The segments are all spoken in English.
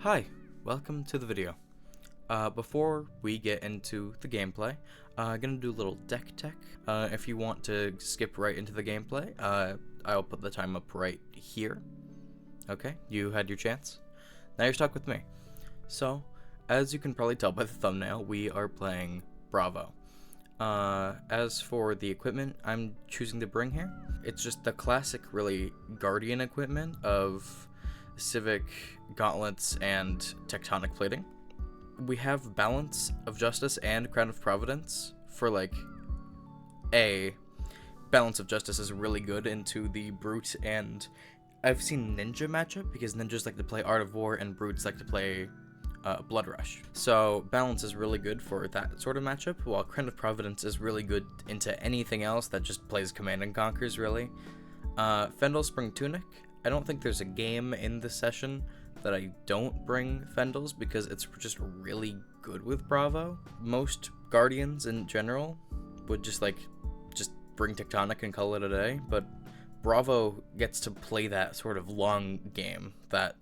Hi, welcome to the video. Before we get into the gameplay, I'm gonna do a little deck tech. If you want to skip right into the gameplay, I'll put the time up right here. Okay, you had your chance. Now you're stuck with me. So, as you can probably tell by the thumbnail, we are playing Bravo. As for the equipment I'm choosing to bring here, it's just the classic, really, Guardian equipment of Civic, Gauntlets, and Tectonic Plating. We have Balance of Justice and Crown of Providence for, like, Balance of Justice is really good into the Brute, and I've seen Ninja matchup, because Ninjas like to play Art of War, and Brutes like to play Blood Rush. So Balance is really good for that sort of matchup, while Crown of Providence is really good into anything else that just plays Command and Conquers, really. Fendel Spring Tunic. I don't think there's a game in the session that I don't bring Fendels, because it's just really good with Bravo. Most Guardians in general would just bring Tectonic and call it a day, but Bravo gets to play that sort of long game that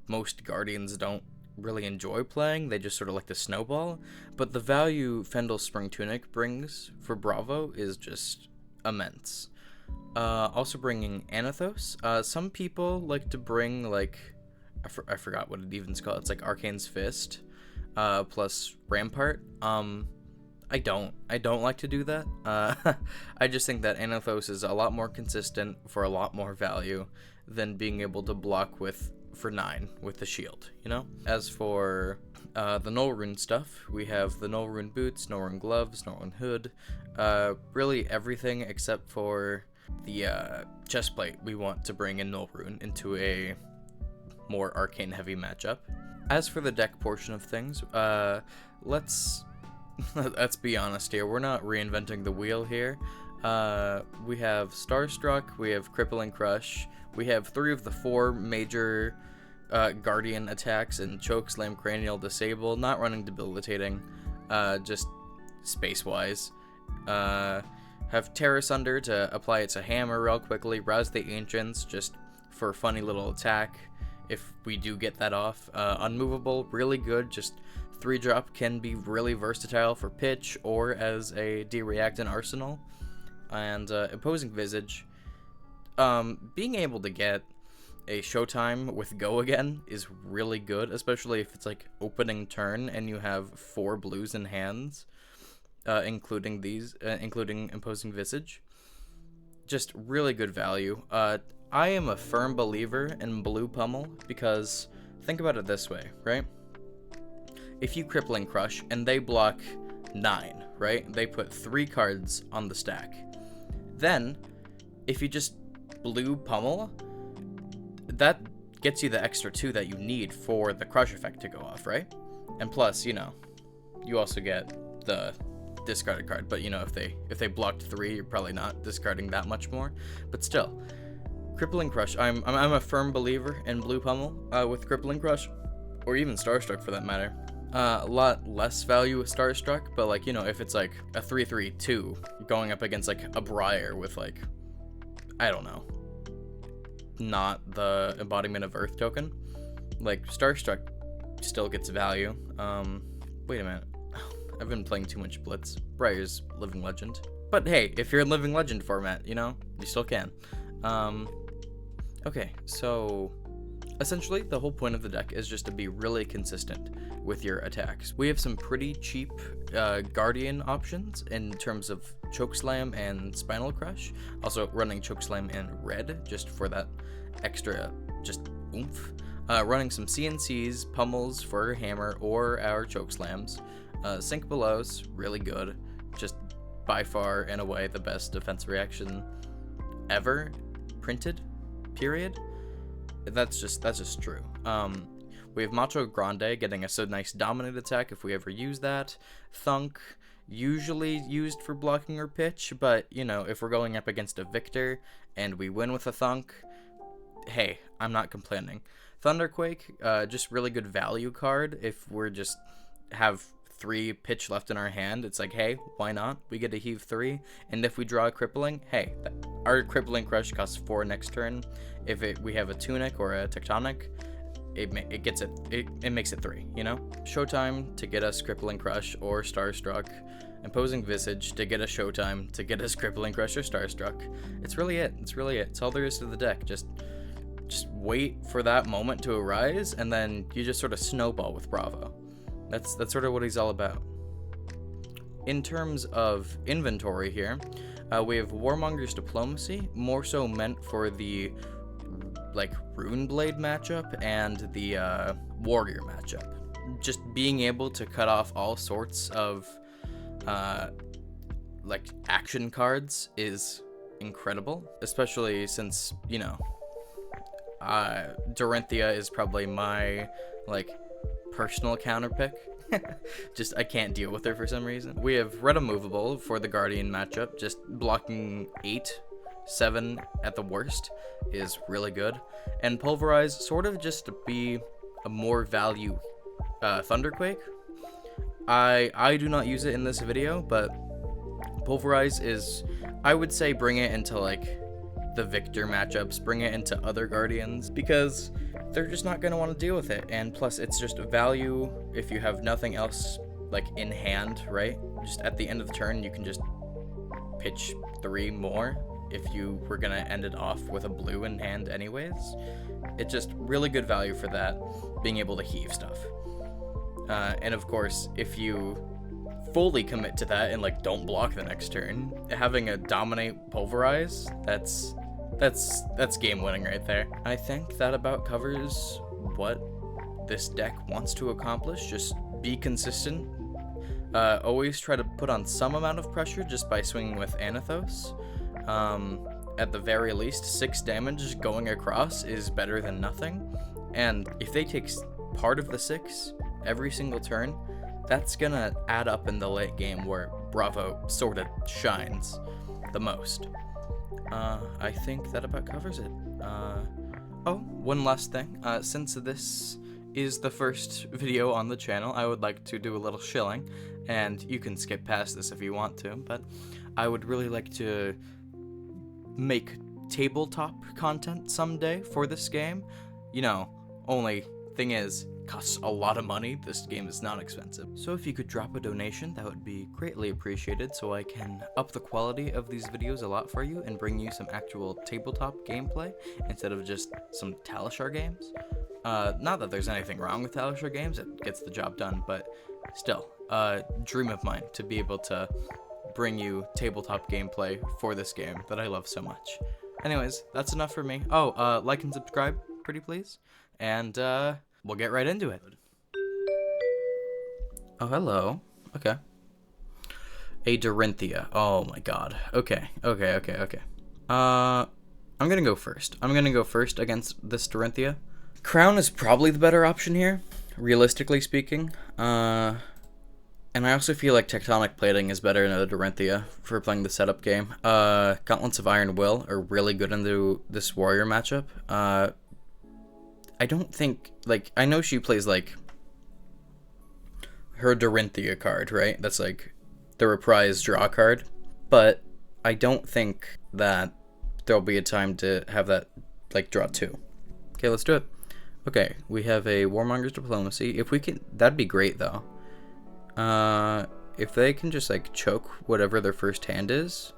most Guardians don't really enjoy playing. They just sort of like to snowball, but the value Fendel Spring Tunic brings for Bravo is just immense. Also bringing Anathos. Some people like to bring, like, I forgot what it even's called. It's like Arcane's Fist, plus Rampart. I don't like to do that. I just think that Anathos is a lot more consistent for a lot more value than being able to block for 9 with the shield, you know? As for the Null Rune stuff, we have the Null Rune boots, Null Rune gloves, Null Rune hood, really everything except for the chestplate we want to bring in Null Rune into a more arcane heavy matchup. As for the deck portion of things, let's be honest here, we're not reinventing the wheel here. We have Starstruck, we have Crippling Crush, we have 3 of the 4 major Guardian attacks in Choke, Slam, Cranial, Disable, not running Debilitating, just space-wise. Have Terra Sunder to apply it to Hammer real quickly, Rouse the Ancients just for a funny little attack if we do get that off. Unmovable, really good, just 3-drop, can be really versatile for pitch or as a D-React in Arsenal. And Imposing Visage, being able to get a Showtime with Go again is really good, especially if it's like opening turn and you have 4 blues in hands, including Imposing Visage. Just really good value. I am a firm believer in Blue Pummel, because think about it this way, right? If you Crippling Crush and they block 9, right? They put 3 cards on the stack. Then, if you just Blue Pummel, that gets you the extra 2 that you need for the Crush effect to go off, right? And plus, you know, you also get the discarded card, but you know, if they blocked 3, you're probably not discarding that much more. But still, Crippling Crush, I'm a firm believer in Blue Pummel with Crippling Crush, or even Starstruck for that matter. A lot less value with Starstruck, but like, you know, if it's like a 3/3/2 going up against like a Briar with, like, I don't know, not the Embodiment of Earth token, like Starstruck still gets value. Wait a minute, I've been playing too much Blitz. Briar's Living Legend, but hey, if you're in Living Legend format, you know, you still can. Okay, so essentially the whole point of the deck is just to be really consistent with your attacks. We have some pretty cheap Guardian options in terms of Chokeslam and Spinal Crush. Also running Chokeslam in red just for that extra just oomph. Running some CNCs, Pummels for Hammer or our Chokeslams. Sink Below's really good. Just by far and away the best defense reaction ever printed, period. That's just true. We have Macho Grande getting us a nice dominant attack if we ever use that. Thunk, usually used for blocking or pitch, but you know, if we're going up against a Victor and we win with a Thunk, hey, I'm not complaining. Thunderquake, just really good value card if we're just have 3 pitch left in our hand. It's like, hey, why not? We get to heave 3, and if we draw a Crippling, hey, our Crippling Crush costs 4 next turn. If we have a Tunic or a Tectonic, it gets it makes it 3, you know? Showtime to get us Crippling Crush or Starstruck. Imposing Visage to get us Showtime to get us Crippling Crush or Starstruck. It's really it. It's all there is to the deck. Just wait for that moment to arise, and then you just sort of snowball with Bravo. That's sort of what he's all about. In terms of inventory here, we have Warmonger's Diplomacy, more so meant for the like Runeblade matchup and the Warrior matchup. Just being able to cut off all sorts of like action cards is incredible, especially since, you know, Dorinthia is probably my like personal counter pick. Just I can't deal with her for some reason. We have Red Immovable for the Guardian matchup. Just blocking 8, 7 at the worst is really good. And Pulverize sort of just to be a more value Thunderquake. I do not use it in this video, but Pulverize is, I would say, bring it into like the Victor matchups, bring it into other Guardians, because they're just not going to want to deal with it. And plus it's just value if you have nothing else like in hand, right? Just at the end of the turn you can just pitch 3 more if you were going to end it off with a blue in hand anyways. It's just really good value for that, being able to heave stuff. And of course, if you fully commit to that and like don't block the next turn, having a Dominate Pulverize, that's game winning right there. I think that about covers what this deck wants to accomplish. Just be consistent. Always try to put on some amount of pressure just by swinging with Anathos. At the very least, 6 damage going across is better than nothing. And if they take part of the 6 every single turn, that's gonna add up in the late game where Bravo sort of shines the most. I think that about covers it. Oh, one last thing. Since this is the first video on the channel, I would like to do a little shilling, and you can skip past this if you want to, but I would really like to make tabletop content someday for this game. You know, only thing is, costs a lot of money. This game is not expensive. So if you could drop a donation, that would be greatly appreciated, so I can up the quality of these videos a lot for you and bring you some actual tabletop gameplay instead of just some Talishar games. Not that there's anything wrong with Talishar games, it gets the job done, but still, dream of mine to be able to bring you tabletop gameplay for this game that I love so much. Anyways, that's enough for me. Oh, like and subscribe, pretty please, and we'll get right into it. Oh, hello. Okay. A Dorinthia. Oh my god. Okay. I'm gonna go first. Against this Dorinthia. Crown is probably the better option here, realistically speaking. And I also feel like Tectonic Plating is better than a Dorinthia for playing the setup game. Gauntlets of Iron Will are really good into this Warrior matchup. I don't think, like, I know she plays, like, her Dorinthia card, right? That's, like, the reprise draw card. But I don't think that there'll be a time to have that, like, draw 2. Okay, let's do it. Okay, we have a Warmonger's Diplomacy. If we can, that'd be great, though. If they can just, like, choke whatever their first hand is,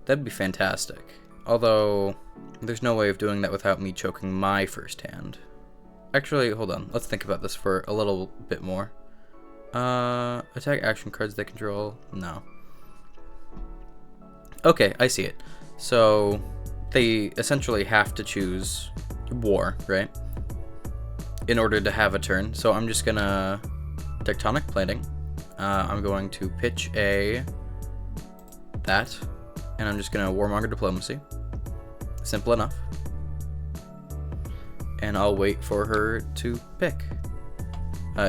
that'd be fantastic. Although, there's no way of doing that without me choking my first hand. Actually, hold on. Let's think about this for a little bit more. Attack action cards they control? No. Okay, I see it. So, they essentially have to choose War, right? In order to have a turn. So I'm just gonna Tectonic Plating. I'm going to pitch that. And I'm just gonna Warmonger Diplomacy. Simple enough. And I'll wait for her to pick.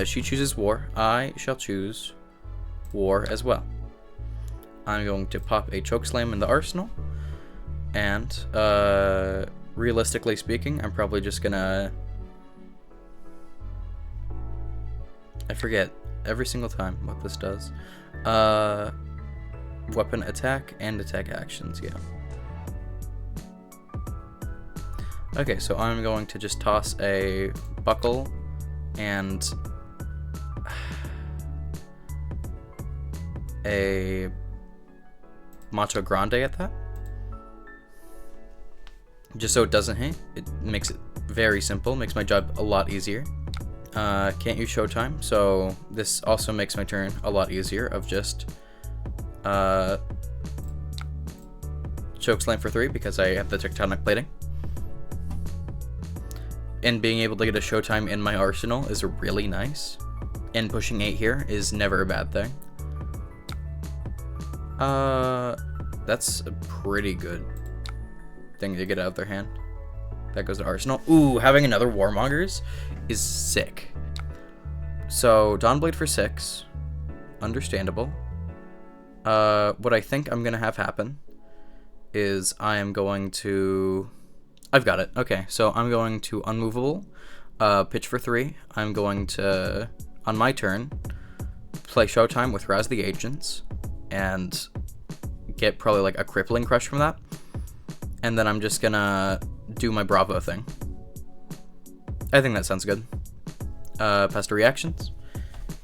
She chooses War. I shall choose War as well. I'm going to pop a Chokeslam in the arsenal. And, realistically speaking, I'm probably just gonna... I forget every single time what this does. Weapon attack and attack actions, yeah. Okay, so I'm going to just toss a buckle and a Macho Grande at that. Just so it doesn't hit. It makes it very simple, makes my job a lot easier. Can't use Showtime, so this also makes my turn a lot easier of just Chokeslam for 3 because I have the Tectonic Plating. And being able to get a Showtime in my arsenal is really nice. And pushing 8 here is never a bad thing. That's a pretty good thing to get out of their hand. That goes to arsenal. Ooh, having another Warmongers is sick. So Dawnblade for 6, understandable. What I think I'm gonna have happen is I am going to, I've got it. Okay, so I'm going to Unmovable, pitch for 3. I'm going to, on my turn, play Showtime with Raz the Agents and get probably like a Crippling Crush from that. And then I'm just gonna do my Bravo thing. I think that sounds good. Pass to reactions.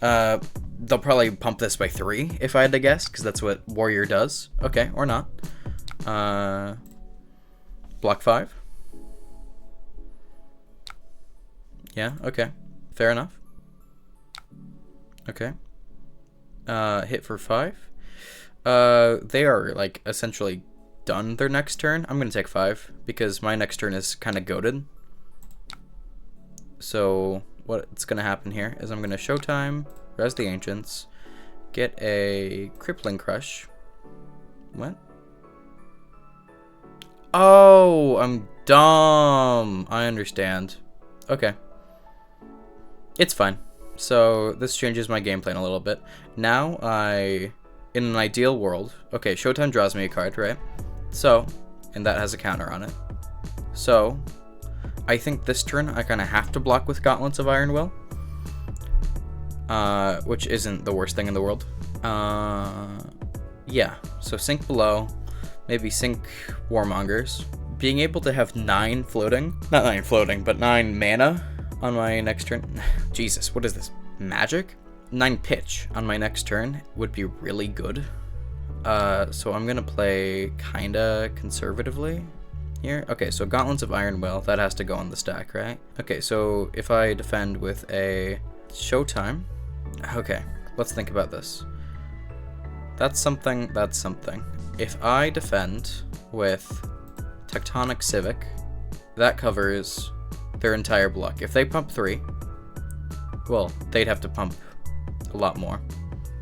They'll probably pump this by 3 if I had to guess, because that's what Warrior does. Okay, or not. Block 5. Yeah, okay. Fair enough. Okay. Hit for 5. They are, like, essentially done their next turn. I'm going to take 5, because my next turn is kind of goated. So, what's going to happen here is I'm going to Showtime, Res the Ancients, get a Crippling Crush. What? Oh, I'm dumb. I understand. Okay. It's fine. So, this changes my game plan a little bit. Now, in an ideal world, okay, Showtime draws me a card, right? So, and that has a counter on it. So, I think this turn I kind of have to block with Gauntlets of Iron Will. Which isn't the worst thing in the world. Yeah, so sink below, maybe sink Warmongers. Being able to have 9 floating, not 9 floating, but 9 mana on my next turn. Jesus, what is this? Magic? 9 pitch on my next turn would be really good. So I'm gonna play kinda conservatively here. Okay, so Gauntlets of Iron Will, that has to go on the stack, right? Okay, so if I defend with a Showtime, okay, let's think about this. That's something, that's something. If I defend with Tectonic Civic, that covers their entire block. If they pump 3, well, they'd have to pump a lot more.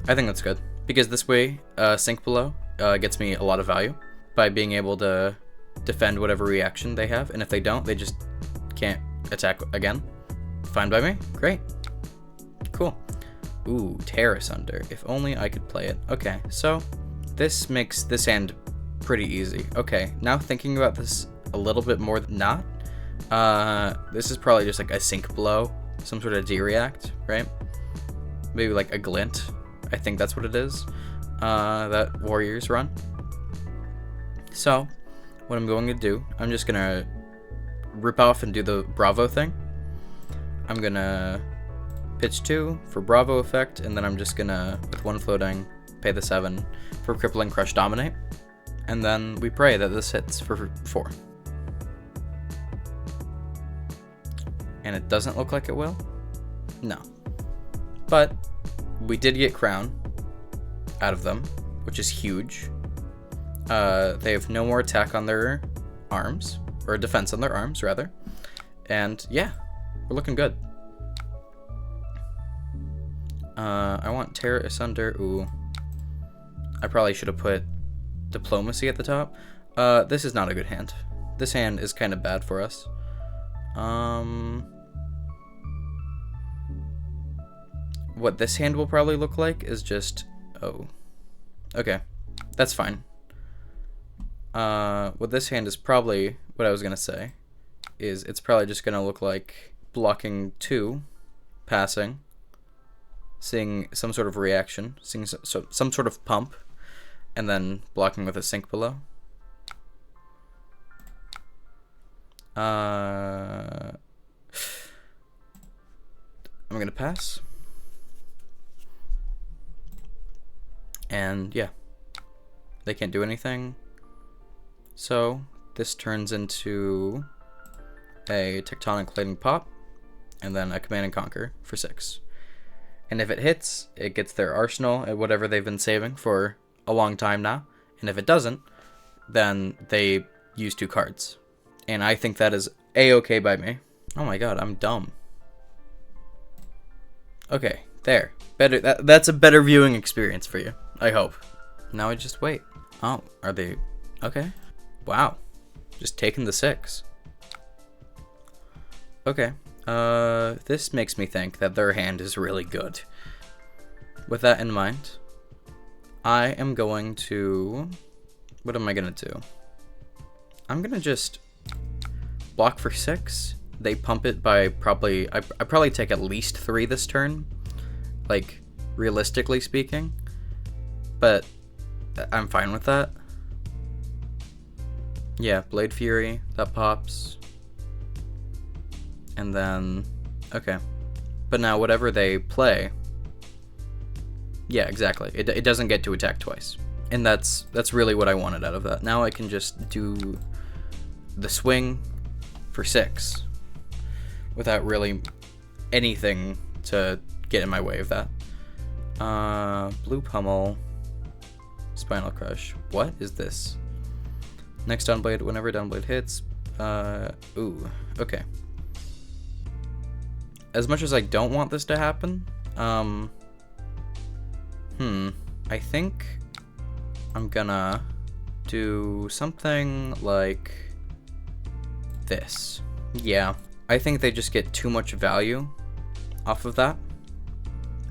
I think that's good, because this way, Sink Below gets me a lot of value by being able to defend whatever reaction they have, and if they don't, they just can't attack again. Fine by me. Great. Cool. Ooh, Terrace Under. If only I could play it. Okay, so this makes this hand pretty easy. Okay, now thinking about this a little bit more than not, this is probably just like a Sink Blow, some sort of D-React, right? Maybe like a Glint. I think that's what it is, that Warriors run. So, what I'm going to do, I'm just gonna rip off and do the Bravo thing. I'm gonna pitch 2 for Bravo effect, and then I'm just gonna, with 1 floating, pay the 7 for Crippling Crush Dominate, and then we pray that this hits for 4. And it doesn't look like it will? No. But we did get Crown out of them, which is huge. They have no more attack on their arms, or defense on their arms, rather. And yeah, we're looking good. I want Terra Asunder. Ooh. I probably should have put Diplomacy at the top. This is not a good hand. This hand is kind of bad for us. What this hand will probably look like is just... Oh. Okay. That's fine. What this hand is probably... What I was going to say is it's probably just going to look like blocking 2, passing, seeing some sort of reaction, seeing some sort of pump, and then blocking with a Sink Below. I'm gonna pass. And yeah, they can't do anything. So this turns into a Tectonic Lightning Pop, and then a Command and Conquer for 6. And if it hits, it gets their arsenal at whatever they've been saving for a long time now. And if it doesn't, then they use 2 cards. And I think that is a-okay by me. Oh my god, I'm dumb. Okay, there. Better. That's a better viewing experience for you, I hope. Now I just wait. Oh, are they... Okay. Wow. Just taking the 6. Okay. This makes me think that their hand is really good. With that in mind, I am going to... What am I gonna do? I'm gonna just block for 6. They pump it by probably... I probably take at least 3 this turn. Like, realistically speaking. But I'm fine with that. Yeah, Blade Fury. That pops. And then... Okay. But now whatever they play... Yeah, exactly. It doesn't get to attack twice. And that's really what I wanted out of that. Now I can just do the swing for 6 without really anything to get in my way of that. Blue Pummel, Spinal Crush. What is this? Next downblade, whenever downblade hits. Ooh, okay. As much as I don't want this to happen, I think I'm gonna do something like this. Yeah, I think they just get too much value off of that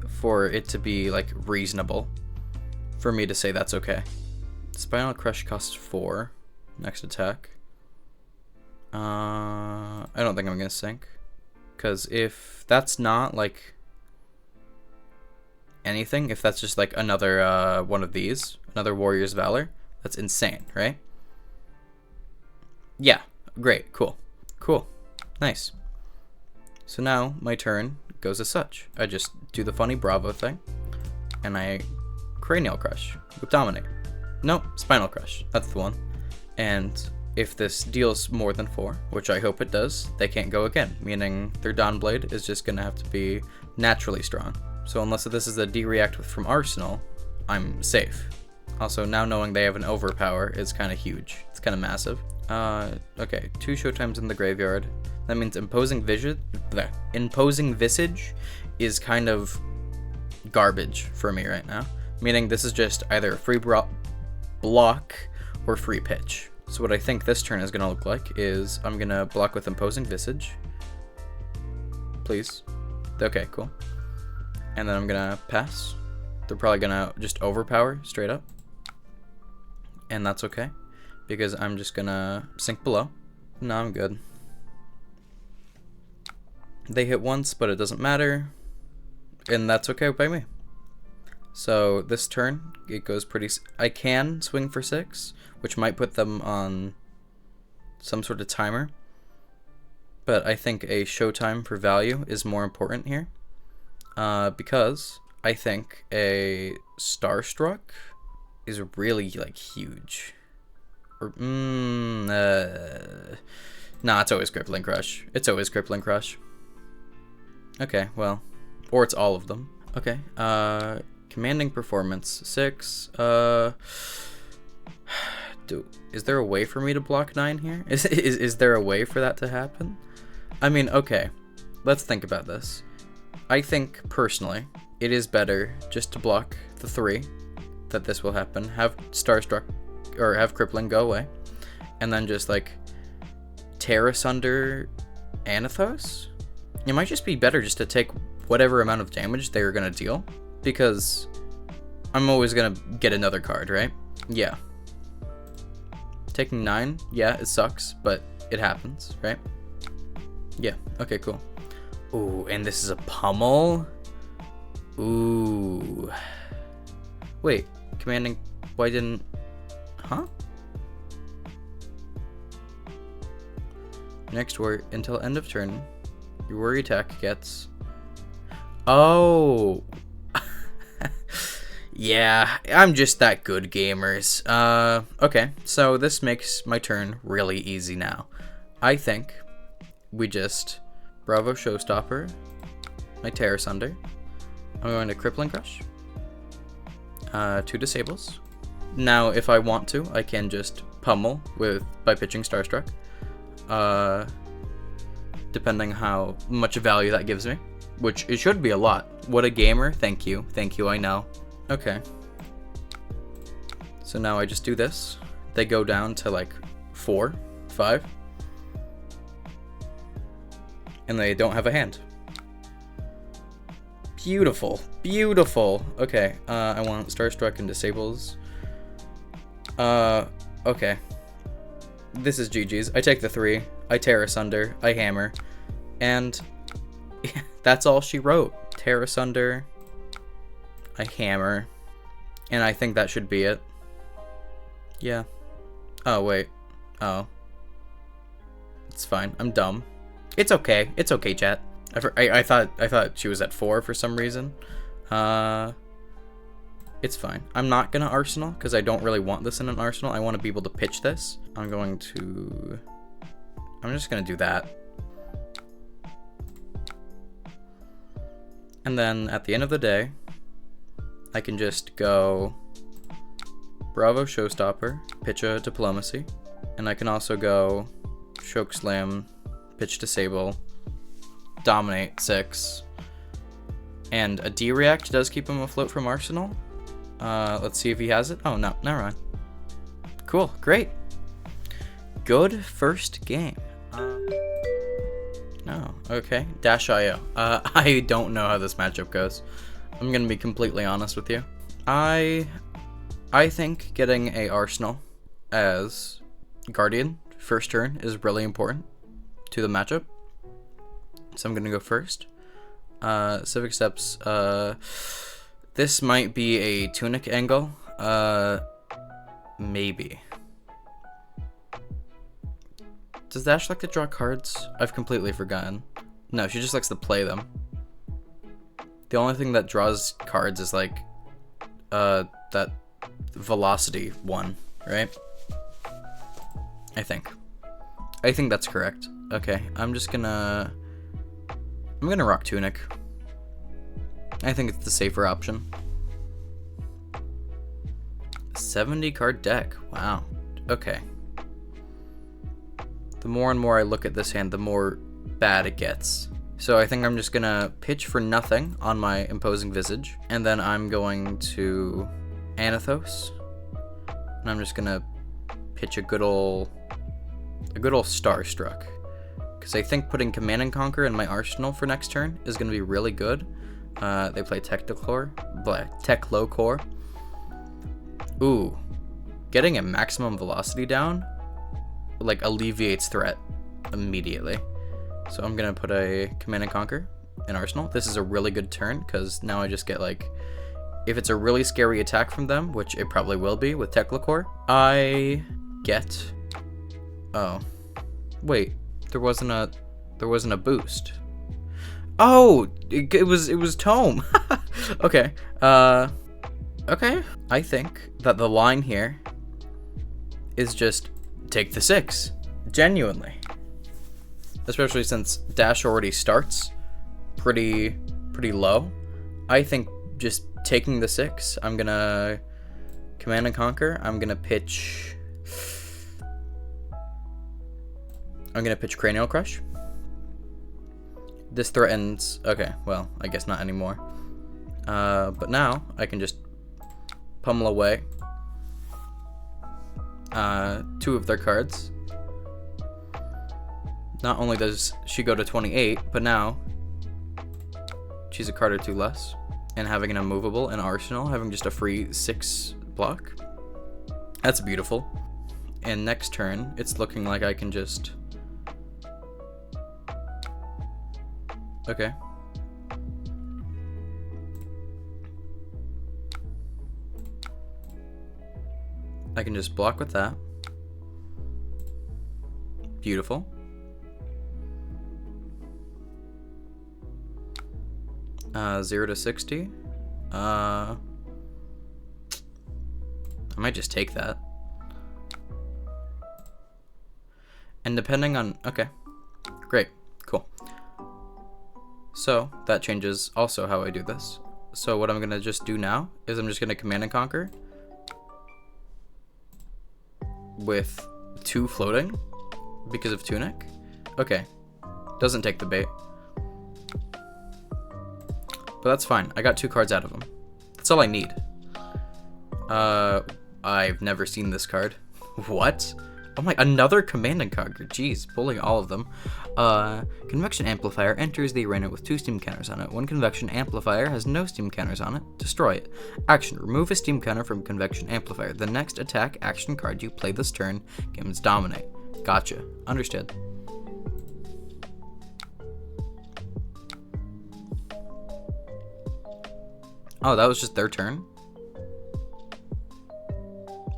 for it to be like reasonable for me to say that's okay. Spinal Crush costs 4. Next attack. I don't think I'm gonna sink, because if that's not like anything, if that's just like another one of these, another Warrior's Valor, that's insane, right? Yeah, great, cool, nice. So now my turn goes as such. I just do the funny Bravo thing, and I Cranial Crush with Dominate. Nope, Spinal Crush, that's the one. And if this deals more than 4, which I hope it does, they can't go again, meaning their Dawnblade is just gonna have to be naturally strong. So unless this is a D-React from Arsenal, I'm safe. Also, now knowing they have an Overpower is kind of huge. It's kind of massive. Okay, 2 Showtimes in the graveyard. That means Imposing Visage is kind of garbage for me right now. Meaning this is just either a free block or free pitch. So what I think this turn is going to look like is I'm going to block with Imposing Visage. Please. Okay, cool. And then I'm going to pass. They're probably going to just overpower straight up. And that's okay, because I'm just going to sink below. No, I'm good. They hit once, but it doesn't matter. And that's okay by me. So this turn, it goes pretty... I can swing for 6, which might put them on some sort of timer. But I think a showtime for value is more important here. Because I think a Starstruck is really, like, huge. Or, nah, it's always Crippling Crush. It's always Crippling Crush. Okay, well, or it's all of them. Okay, Commanding Performance, 6, is there a way for me to block 9 here? Is there a way for that to happen? I mean, okay, let's think about this. I think, personally, it is better just to block the 3, that this will happen, have Starstruck, or have Crippling go away, and then just, like, tear asunder Anathos? It might just be better just to take whatever amount of damage they are going to deal, because I'm always going to get another card, right? Yeah. Taking 9, yeah, it sucks, but it happens, right? Yeah, okay, cool. Ooh, and this is a pummel? Ooh. Wait, commanding, why didn't... Huh? Next word, until end of turn, your warrior attack gets... Oh. Yeah, I'm just that good, gamers. Okay, so this makes my turn really easy now. I think we just Bravo Showstopper, my Terror Sunder. I'm going to Crippling Crush. 2 disables. Now, if I want to, I can just pummel by pitching Starstruck. Depending how much value that gives me, which it should be a lot. What a gamer! Thank you, I know. Okay. So now I just do this. They go down to like 4, 5, and they don't have a hand. Beautiful, beautiful. Okay, I want Starstruck and disables. Okay. This is GG's. I take the 3, I tear asunder, I hammer, and that's all she wrote. Tear asunder, I hammer, and I think that should be it. Yeah. Oh, wait. Oh. It's fine. I'm dumb. It's okay. It's okay, chat. I thought she was at 4 for some reason. It's fine. I'm not gonna Arsenal, because I don't really want this in an Arsenal. I want to be able to pitch this. I'm just gonna do that. And then, at the end of the day, I can just go Bravo Showstopper, pitch a Diplomacy, and I can also go Choke Slam, pitch Disable, Dominate 6, and a D-React does keep him afloat from Arsenal. Let's see if he has it. Oh, no, never mind. Cool, great. Good first game. No, okay. Dash.io. I don't know how this matchup goes. I'm gonna be completely honest with you. I think getting a Arsenal as Guardian first turn is really important to the matchup. So I'm gonna go first. Civic Steps, this might be a Tunic angle. Maybe. Does Dash like to draw cards? I've completely forgotten. No, she just likes to play them. The only thing that draws cards is like, that velocity one, right? I think that's correct. Okay, I'm gonna rock Tunic. I think it's the safer option. 70 card deck. Wow. Okay. The more and more I look at this hand, the more bad it gets. So I think I'm just gonna pitch for nothing on my Imposing Visage, and then I'm going to Anathos, and I'm just gonna pitch a good ol' Starstruck, because I think putting Command and Conquer in my arsenal for next turn is gonna be really good. They play Techlocore. Ooh, getting a maximum velocity down like alleviates threat immediately. So I'm gonna put a Command and Conquer in Arsenal. This is a really good turn, because now I just get like, if it's a really scary attack from them, which it probably will be with Techlocore, I get, oh, wait, there wasn't a boost. Oh, it was Tome. Okay, okay. I think that the line here is just take the 6, genuinely. Especially since Dash already starts pretty low. I think just taking the 6, I'm gonna Command and Conquer. I'm gonna pitch Cranial Crush. This threatens, okay, well, I guess not anymore. But now I can just pummel away 2 of their cards. Not only does she go to 28, but now she's a card or 2 less. And having an immovable in Arsenal, having just a free 6 block. That's beautiful. And next turn, it's looking like I can just... Okay. I can just block with that. Beautiful. 0 to 60. I might just take that. And depending on, okay, great, cool. So that changes also how I do this. So what I'm gonna just do now is I'm just gonna Command and Conquer with 2 floating because of Tunic. Okay, doesn't take the bait. But that's fine. I got 2 cards out of them. That's all I need. I've never seen this card. What? Oh my, another Command and Conquer. Jeez, pulling all of them. Convection Amplifier enters the arena with 2 steam counters on it. One Convection Amplifier has no steam counters on it. Destroy it. Action, remove a steam counter from Convection Amplifier. The next attack action card you play this turn gains Dominate. Gotcha. Understood. Oh, that was just their turn?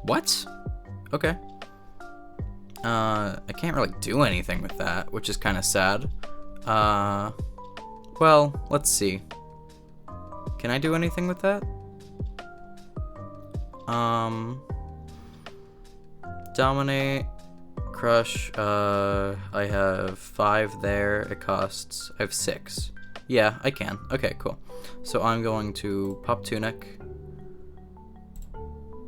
What? Okay. I can't really do anything with that, which is kind of sad. Well, let's see. Can I do anything with that? Dominate, Crush, I have 5 there, it costs, I have 6. Yeah, I can. Okay, cool. So I'm going to pop Tunic.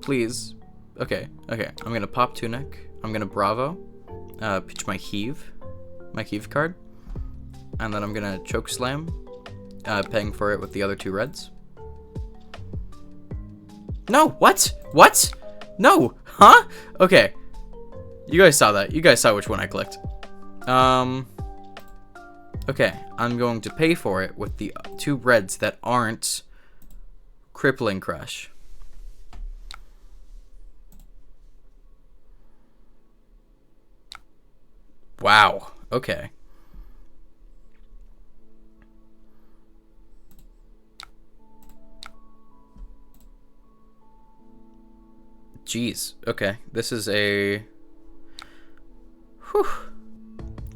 Please. Okay. I'm gonna pop Tunic. I'm gonna Bravo. Pitch my Heave card. And then I'm gonna Choke Slam. Paying for it with the other 2 reds. No! What? What? No! Huh? Okay. You guys saw that. You guys saw which one I clicked. Okay, I'm going to pay for it with the 2 reds that aren't Crippling Crush. Wow, okay. Jeez, okay. This is a... Whew.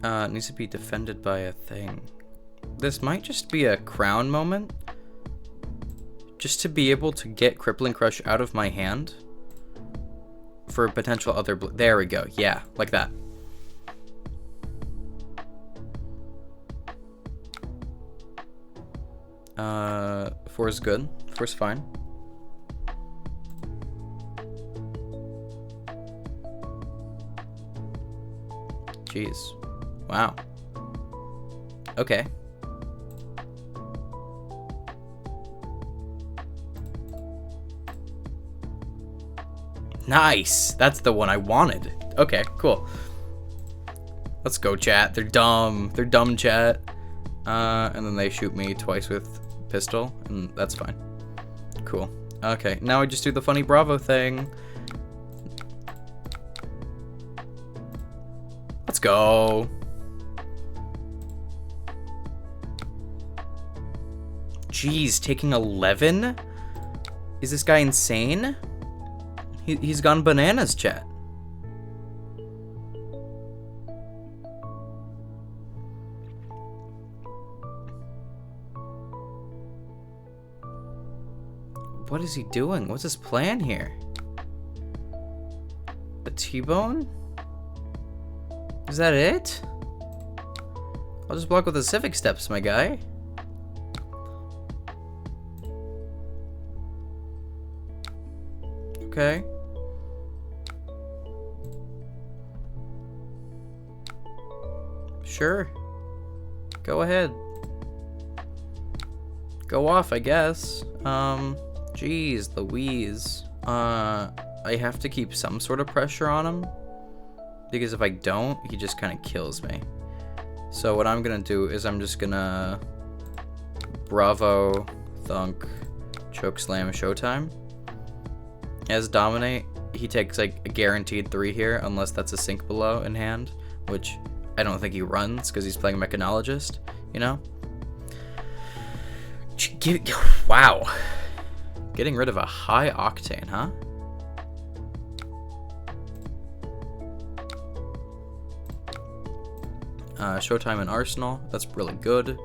It needs to be defended by a thing. This might just be a crown moment. Just to be able to get Crippling Crush out of my hand. For potential other... There we go. Yeah, like that. Four is good. 4's fine. Jeez. Wow. Okay. Nice! That's the one I wanted. Okay, cool. Let's go, chat. They're dumb. They're dumb, chat. And then they shoot me twice with pistol, and that's fine. Cool. Okay, now I just do the funny Bravo thing. Let's go. Jeez, taking 11? Is this guy insane? He's gone bananas, chat. What is he doing? What's his plan here? A T-bone? Is that it? I'll just block with the civic steps, my guy. Okay. Sure. Go ahead. Go off, I guess. Jeez Louise. I have to keep some sort of pressure on him. Because if I don't, he just kind of kills me. So what I'm gonna do is I'm just gonna Bravo, Thunk, Choke Slam, Showtime. As Dominate, he takes like a guaranteed 3 here, unless that's a Sink Below in hand, which I don't think he runs because he's playing Mechanologist, you know? Wow. Getting rid of a high octane, huh? Showtime and Arsenal, that's really good.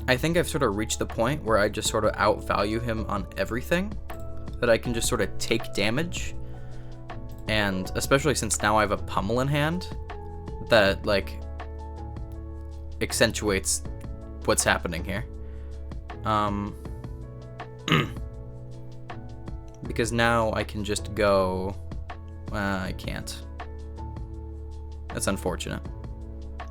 I think I've sort of reached the point where I just sort of outvalue him on everything, that I can just sort of take damage, and especially since now I have a pummel in hand, that like accentuates what's happening here. Because now I can just go, I can't. That's unfortunate.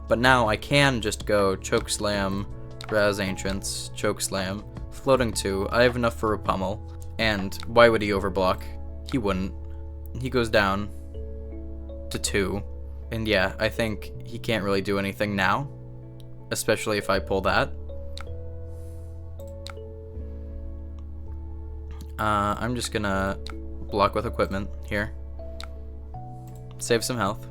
But now I can just go choke slam, rouse ancients, choke slam, floating 2. I have enough for a pummel. And why would he overblock? He wouldn't. He goes down to 2. And yeah, I think he can't really do anything now, especially if I pull that. I'm just gonna block with equipment here. Save some health.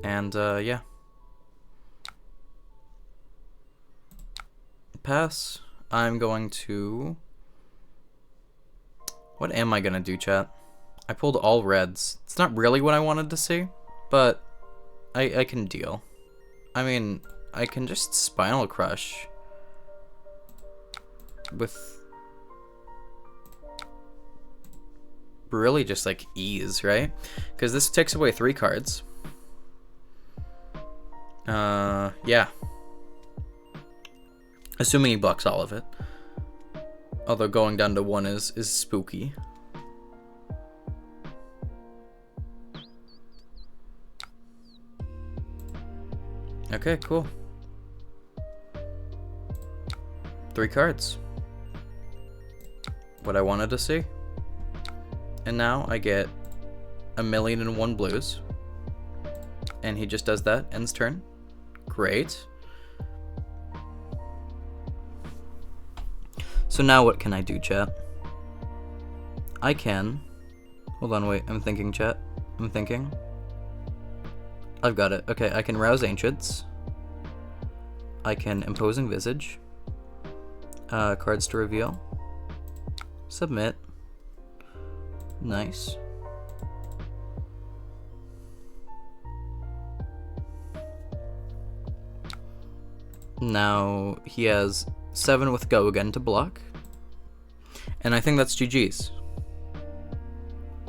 And, yeah. Pass. I'm going to... What am I gonna do, chat? I pulled all reds. It's not really what I wanted to see, but I can deal. I mean, I can just Spinal Crush with really just like ease, right? Because this takes away 3 cards. Yeah. Assuming he blocks all of it. Although going down to 1 is spooky. Okay, cool. 3 cards. What I wanted to see. And now I get 1,000,001 blues. And he just does that. Ends turn. Great. So now what can I do, chat? I can... Hold on, wait. I'm thinking, chat. I'm thinking. I've got it. Okay, I can rouse ancients. I can Imposing Visage. Cards to reveal. Submit. Nice. Now he has 7 with Go again to block. And I think that's GG's.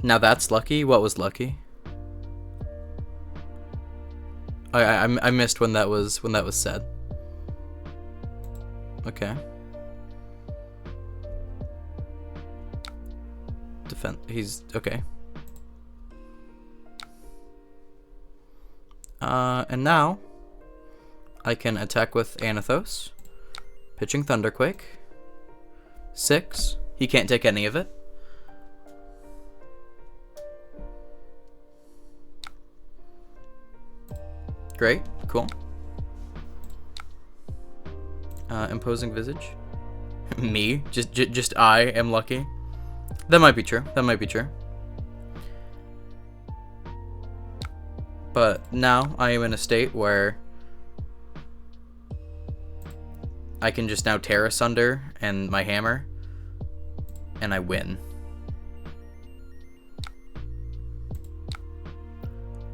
Now that's lucky. What was lucky? I missed when that was said. Okay. He's okay. And now I can attack with Anathos, pitching Thunderquake. 6. He can't take any of it. Great, cool. Imposing Visage. Me? Just I am lucky. That might be true. That might be true. But now I am in a state where I can just now tear asunder and my hammer, and I win.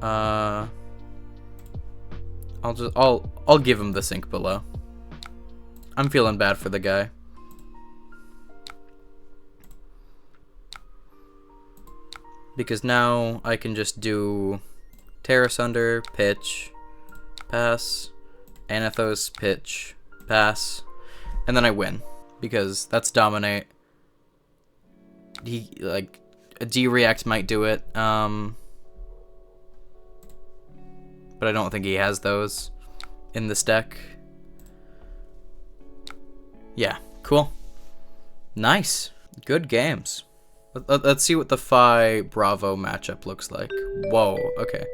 I'll give him the sink below. I'm feeling bad for the guy. Because now I can just do tear asunder, pitch, pass, Anathos, pitch, pass, and then I win. Because that's dominate. He, like, a D-react might do it, but I don't think he has those in this deck. Yeah, cool. Nice. Good games. Let's see what the FaB Bravo matchup looks like. Whoa, okay.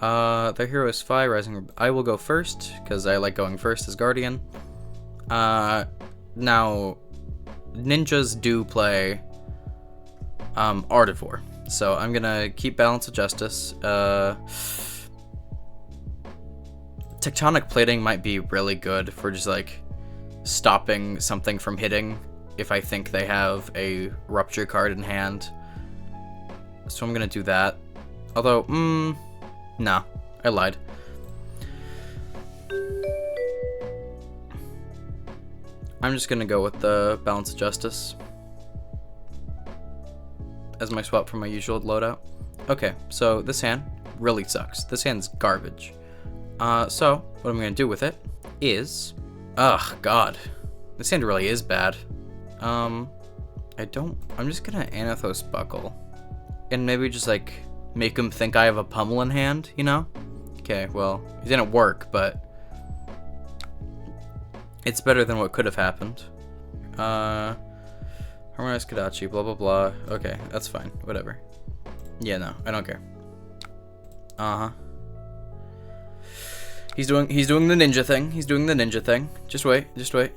Their hero is FaB Rising. I will go first, because I like going first as Guardian. Now, ninjas do play Art of War, so I'm gonna keep Balance of Justice. Tectonic Plating might be really good for just, like, stopping something from hitting if I think they have a Rupture card in hand. So I'm gonna do that. Although, no, I lied. I'm just gonna go with the Balance of Justice as my swap for my usual loadout. Okay, so this hand really sucks. This hand's garbage. So what I'm gonna do with it is, ugh, God, this hand really is bad. I'm just gonna Anathos Buckle, and maybe just like make him think I have a pummel in hand, you know? Okay, well, it didn't work, but it's better than what could have happened. Harmonized Kadachi, blah blah blah. Okay, that's fine, whatever. Yeah, no, I don't care. He's doing the ninja thing. He's doing the ninja thing. Just wait, just wait.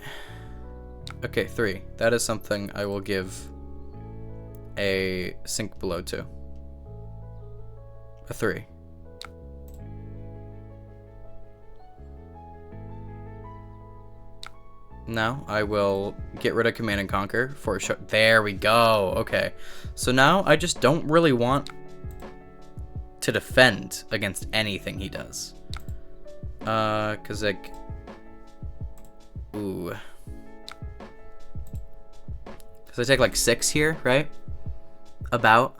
Okay, 3. That is something I will give a sink below to. A 3. Now I will get rid of Command and Conquer for a shot. There we go. Okay, so now I just don't really want to defend against anything he does. Cause like, ooh, cause I take like 6 here, right? About.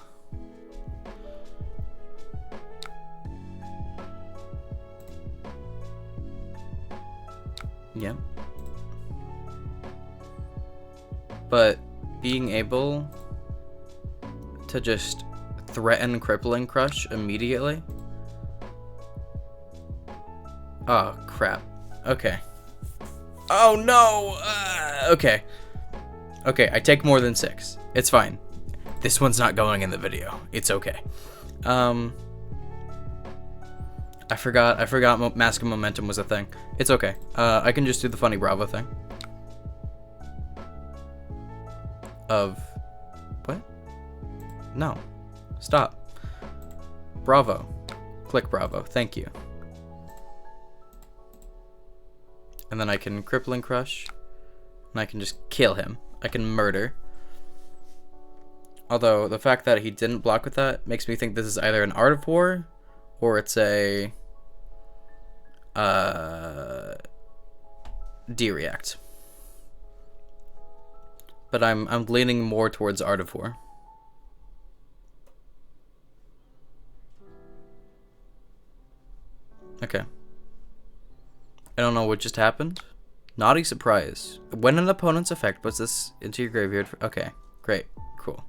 Yeah. But being able to just threaten Crippling Crush immediately. Oh, crap. Okay. Oh, no! Okay. Okay, I take more than 6. It's fine. This one's not going in the video. It's okay. I forgot Mask of Momentum was a thing. It's okay. I can just do the funny Bravo thing. Of... What? No. Stop. Bravo. Click Bravo. Thank you. And then I can Crippling Crush. And I can just kill him. I can murder. Although, the fact that he didn't block with that makes me think this is either an Art of War, or it's a... D-React. But I'm leaning more towards Art of War. Okay. I don't know what just happened. Naughty Surprise. When an opponent's effect puts this into your graveyard... Okay, great. Cool.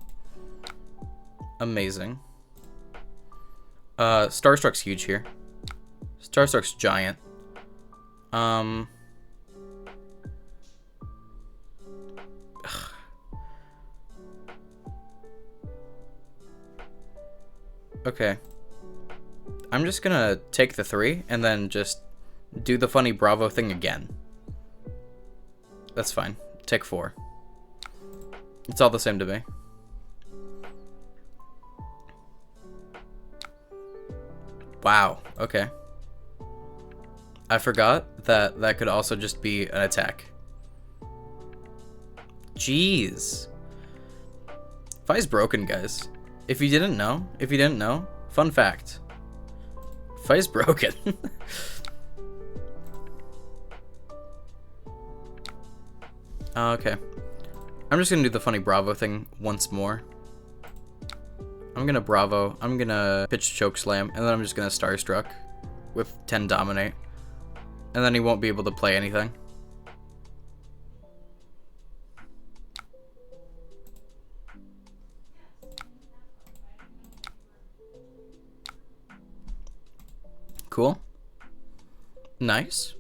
Amazing. Starstruck's huge here. Starstruck's giant. Okay. I'm just gonna take the 3 and then just do the funny Bravo thing again. That's fine. Take 4. It's all the same to me. Wow. Okay. I forgot that that could also just be an attack. Jeez. FaB's broken, guys. If you didn't know, fun fact. FaB's broken. Okay. I'm just gonna do the funny Bravo thing once more. I'm gonna Bravo, I'm gonna pitch Chokeslam, and then I'm just gonna Starstruck with 10 Dominate. And then he won't be able to play anything. Cool. Nice.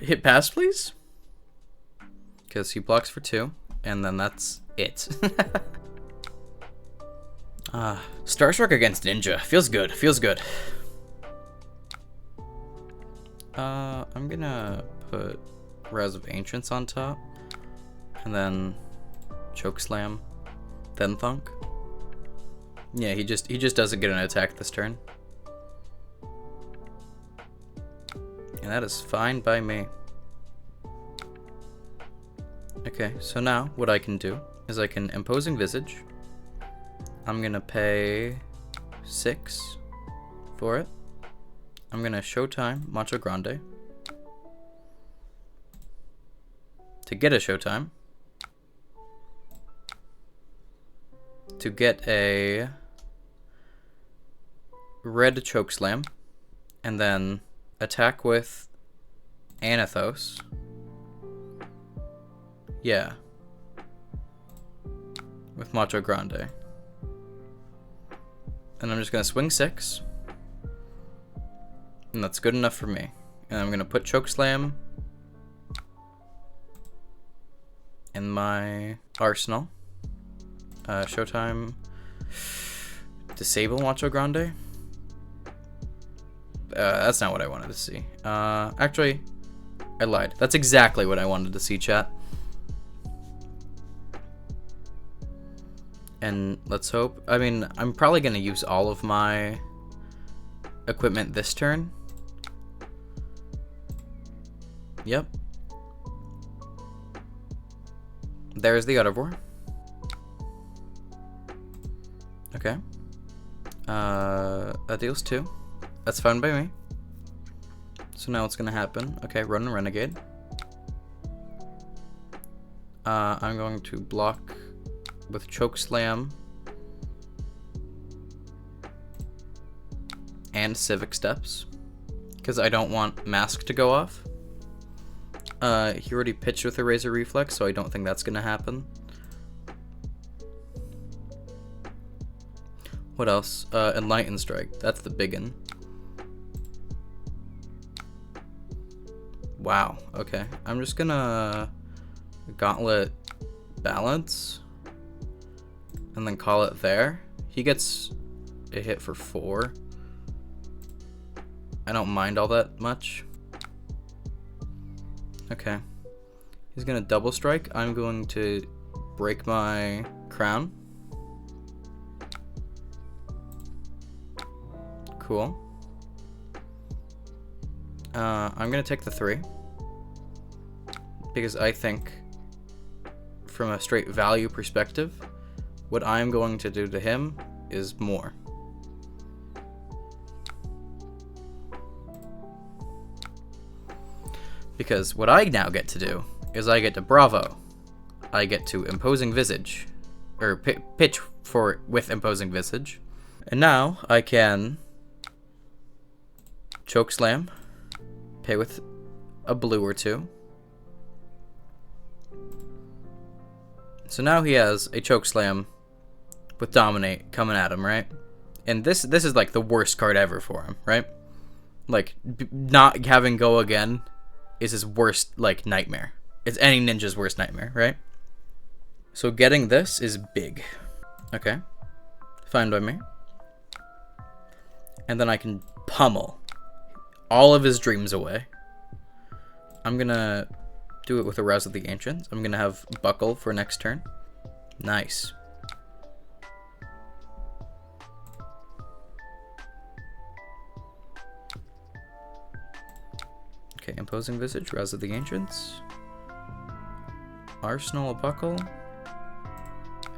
Hit pass, please. Because he blocks for 2, and then that's it. Starstruck against Ninja. Feels good. Feels good. I'm gonna put Rise of Ancients on top, and then Chokeslam, then Thunk. Yeah, he just doesn't get an attack this turn. And that is fine by me. Okay, so now what I can do is I can Imposing Visage. I'm gonna pay 6 for it. I'm gonna Showtime Macho Grande. to get a Showtime, to get a red Chokeslam, and then attack with Anathos. Yeah. With Macho Grande. And I'm just gonna swing 6. And that's good enough for me. And I'm gonna put Chokeslam in my arsenal. Showtime. Disable Macho Grande. That's not what I wanted to see. Actually, I lied. That's exactly what I wanted to see, chat. And let's hope. I mean, I'm probably going to use all of my equipment this turn. Yep. There's the Uttervore. Okay. That deals 2. That's fine by me. So now what's going to happen? Okay, run and Renegade. I'm going to block with Chokeslam and Civic Steps because I don't want Mask to go off. He already pitched with a Razor Reflex, so I don't think that's gonna happen. What else? Enlighten Strike. That's the biggin. Wow. Okay. I'm just gonna Gauntlet Balance and then call it there. He gets a hit for 4. I don't mind all that much. Okay. He's gonna double strike. I'm going to break my crown. Cool. I'm gonna take the 3 because I think from a straight value perspective, what I'm going to do to him is more. Because what I now get to do is I get to Bravo. I get to Imposing Visage. Or pitch for with Imposing Visage. And now I can Chokeslam. Pay with a blue or 2. So now he has a Chokeslam with Dominate coming at him, right? And this is like the worst card ever for him, right? Like, not having Go Again is his worst, like, nightmare. It's any ninja's worst nightmare, right? So getting this is big. Okay. Fine by me. And then I can pummel all of his dreams away. I'm gonna do it with a Rouse of the Ancients. I'm gonna have Buckle for next turn. Nice. Okay, Imposing Visage, Rouse of the Ancients. Arsenal, a Buckle.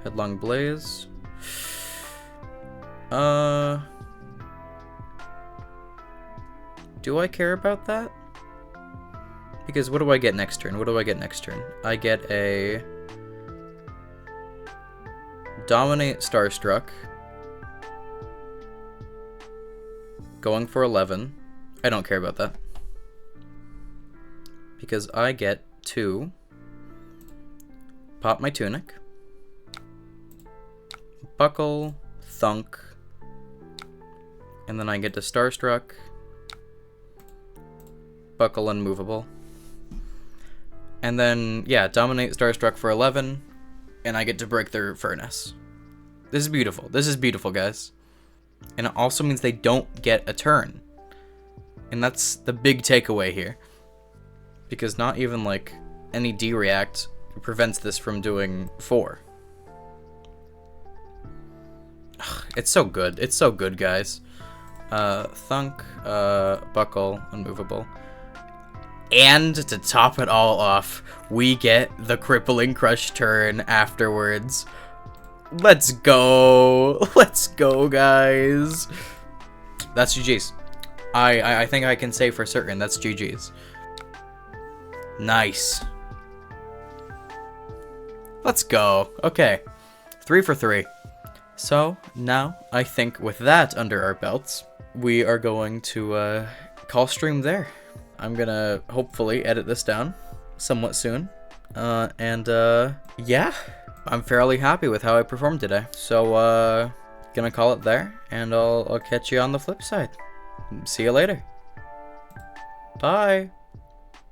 Headlong Blaze. Do I care about that? Because what do I get next turn? What do I get next turn? I get a Dominate Starstruck. Going for 11. I don't care about that. Because I get to pop my Tunic. Buckle, Thunk. And then I get to Starstruck. Buckle, Unmovable. And then, yeah, Dominate Starstruck for 11, and I get to break their Furnace. This is beautiful. This is beautiful, guys. And it also means they don't get a turn. And that's the big takeaway here. Because not even, like, any D-React prevents this from doing 4. Ugh, it's so good. It's so good, guys. Thunk, Buckle, Unmovable. And to top it all off, we get the Crippling Crush turn afterwards. Let's go. Let's go, guys. That's GG's. I think I can say for certain that's GG's. Nice. Let's go. Okay. 3 for 3. So, now, I think with that under our belts, we are going to call stream there. I'm gonna hopefully edit this down somewhat soon. Yeah, I'm fairly happy with how I performed today. So, gonna call it there, and I'll catch you on the flip side. See you later. Bye.